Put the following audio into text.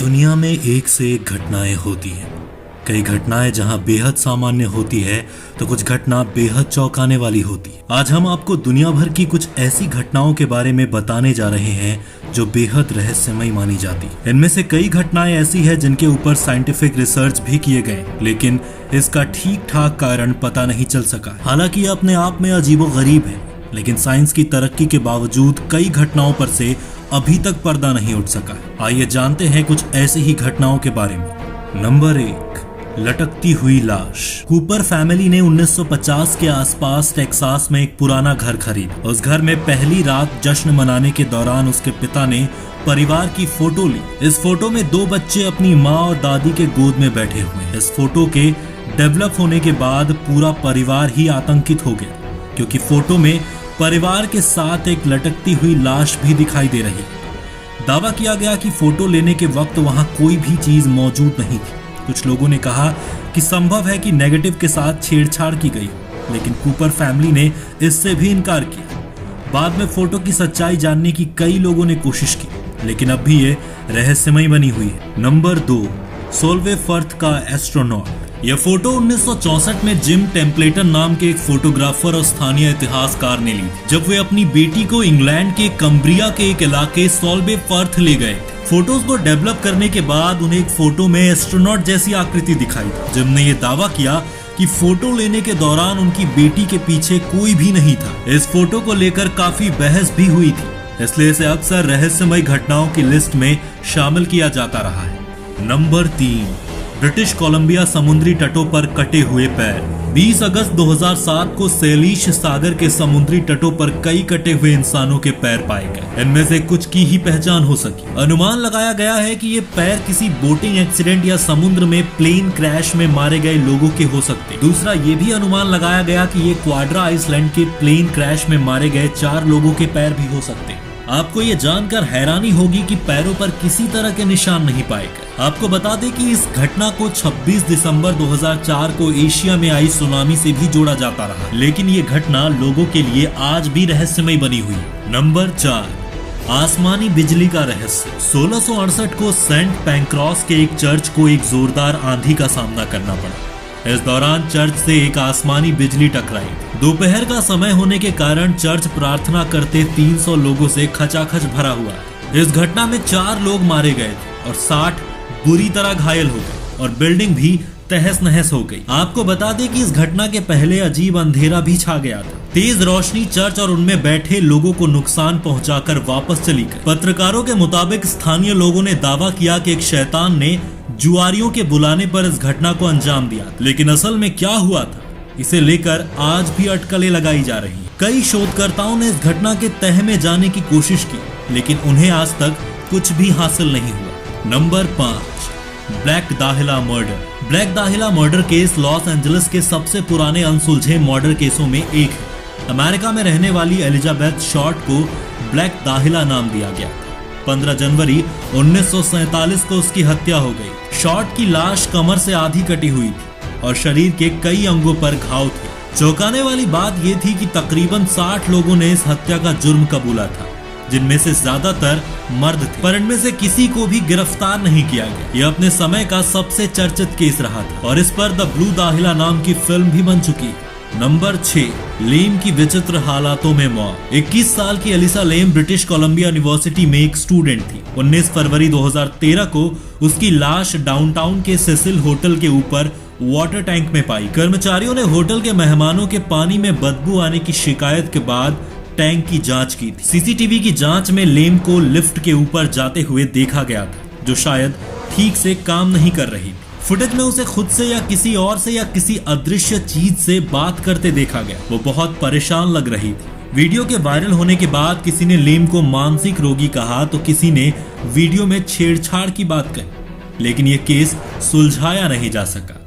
दुनिया में एक से एक घटनाएं होती हैं। कई घटनाएं जहां बेहद सामान्य होती है तो कुछ घटना बेहद चौंकाने वाली होती है। आज हम आपको दुनिया भर की कुछ ऐसी घटनाओं के बारे में बताने जा रहे हैं जो बेहद रहस्यमयी मानी जाती है। इनमें से कई घटनाएं ऐसी है जिनके ऊपर साइंटिफिक रिसर्च भी किए गए, लेकिन इसका ठीक ठाक कारण पता नहीं चल सका। हालांकि ये अपने आप में अजीबोगरीब है, लेकिन साइंस की तरक्की के बावजूद कई घटनाओं पर से अभी तक पर्दा नहीं उठ सका। आइए जानते हैं कुछ ऐसी ही घटनाओं के बारे में। नंबर 1, लटकती हुई लाश। कूपर फैमिली ने 1950 के आसपास टेक्सास में एक पुराना घर खरीदा। उस घर में पहली रात जश्न मनाने के दौरान उसके पिता ने परिवार की फोटो ली। इस फोटो में 2 बच्चे अपनी माँ और दादी के गोद में बैठे हुए हैं। इस फोटो के डेवलप होने के बाद पूरा परिवार ही आतंकित हो गया, क्योंकि फोटो में परिवार के साथ एक लटकती हुई लाश भी दिखाई दे रही है। दावा किया गया कि फोटो लेने के वक्त वहां कोई भी चीज मौजूद नहीं थी। कुछ लोगों ने कहा कि संभव है कि नेगेटिव के साथ छेड़छाड़ की गई, लेकिन कूपर फैमिली ने इससे भी इनकार किया। बाद में फोटो की सच्चाई जानने की कई लोगों ने कोशिश की, लेकिन अब भी ये रहस्यमयी बनी हुई है। नंबर 2, सोल्वे फर्थ का एस्ट्रोनॉट। यह फोटो 1964 में जिम टेम्पलेटन नाम के एक फोटोग्राफर और स्थानीय इतिहासकार ने ली, जब वे अपनी बेटी को इंग्लैंड के कम्ब्रिया के एक इलाके सोल्वे फर्थ ले गए। फोटोज को डेवलप करने के बाद उन्हें एक फोटो में एस्ट्रोनॉट जैसी आकृति दिखाई। जिम ने यह दावा किया कि फोटो लेने के दौरान उनकी बेटी के पीछे कोई भी नहीं था। इस फोटो को लेकर काफी बहस भी हुई थी, इसलिए इसे अक्सर रहस्यमयी घटनाओं की लिस्ट में शामिल किया जाता रहा है। नंबर 3, ब्रिटिश कोलंबिया समुद्री तटों पर कटे हुए पैर। 20 अगस्त 2007 को सेलिश सागर के समुद्री तटों पर कई कटे हुए इंसानों के पैर पाए गए। इनमें से कुछ की ही पहचान हो सकी। अनुमान लगाया गया है कि ये पैर किसी बोटिंग एक्सीडेंट या समुद्र में प्लेन क्रैश में मारे गए लोगों के हो सकते। दूसरा, ये भी अनुमान लगाया गया कि ये क्वाड्रा आइसलैंड के प्लेन क्रैश में मारे गए 4 लोगों के पैर भी हो सकते। आपको ये जानकर हैरानी होगी कि पैरों पर किसी तरह के निशान नहीं पाए गए। आपको बता दें कि इस घटना को 26 दिसंबर 2004 को एशिया में आई सुनामी से भी जोड़ा जाता रहा, लेकिन ये घटना लोगों के लिए आज भी रहस्यमयी बनी हुई। नंबर 4, आसमानी बिजली का रहस्य। 1668 को सेंट पैंक्रास के एक चर्च को एक जोरदार आंधी का सामना करना पड़ा। इस दौरान चर्च से एक आसमानी बिजली टकराई। दोपहर का समय होने के कारण चर्च प्रार्थना करते 300 लोगों से खचाखच भरा हुआ। इस घटना में 4 लोग मारे गए थे और 60 बुरी तरह घायल हो गए और बिल्डिंग भी तहस नहस हो गई। आपको बता दें कि इस घटना के पहले अजीब अंधेरा भी छा गया था। तेज रोशनी चर्च और उनमें बैठे लोगों को नुकसान पहुंचाकर वापस चली गई। पत्रकारों के मुताबिक स्थानीय लोगों ने दावा किया कि एक शैतान ने जुआरियों के बुलाने पर इस घटना को अंजाम दिया, लेकिन असल में क्या हुआ था इसे लेकर आज भी अटकलें लगाई जा रही हैं। कई शोधकर्ताओं ने इस घटना के तह में जाने की कोशिश की, लेकिन उन्हें आज तक कुछ भी हासिल नहीं हुआ। Number 5, black dahlia murder. Black dahlia murder case Los Angeles के सबसे पुराने अनसुलझे मर्डर केसों में एक है। अमेरिका में रहने वाली एलिजाबेथ शॉर्ट को ब्लैक दाहिला नाम दिया गया। 15 जनवरी 1947 को उसकी हत्या हो गई। शॉर्ट की लाश कमर से आधी कटी हुई थी और शरीर के कई अंगों पर घाव थे। चौंकाने वाली बात यह थी कि तकरीबन 60 लोगों ने इस हत्या का जुर्म कबूला था, जिनमें से ज्यादातर मर्द थे, पर इनमें से किसी को भी गिरफ्तार नहीं किया गया। यह अपने समय का सबसे चर्चित केस रहा था और इस पर द ब्लू दाहिला नाम की फिल्म भी बन चुकी है। नंबर 6, लेम की विचित्र हालातों में मौत। 21 साल की एलिसा लेम ब्रिटिश कोलंबिया यूनिवर्सिटी में एक स्टूडेंट थी। 19 फरवरी 2013 को उसकी लाश डाउनटाउन के सेसिल होटल के ऊपर वाटर टैंक में पाई। कर्मचारियों ने होटल के मेहमानों के पानी में बदबू आने की शिकायत के बाद टैंक की जांच की थी। सीसीटीवी की जांच में लेम को लिफ्ट के ऊपर जाते हुए देखा गया था, जो शायद ठीक से काम नहीं कर रही थी। फुटेज में उसे खुद से या किसी और से या किसी अदृश्य चीज से बात करते देखा गया। वो बहुत परेशान लग रही थी। वीडियो के वायरल होने के बाद किसी ने लेम को मानसिक रोगी कहा तो किसी ने वीडियो में छेड़छाड़ की बात कही, लेकिन ये केस सुलझाया नहीं जा सका।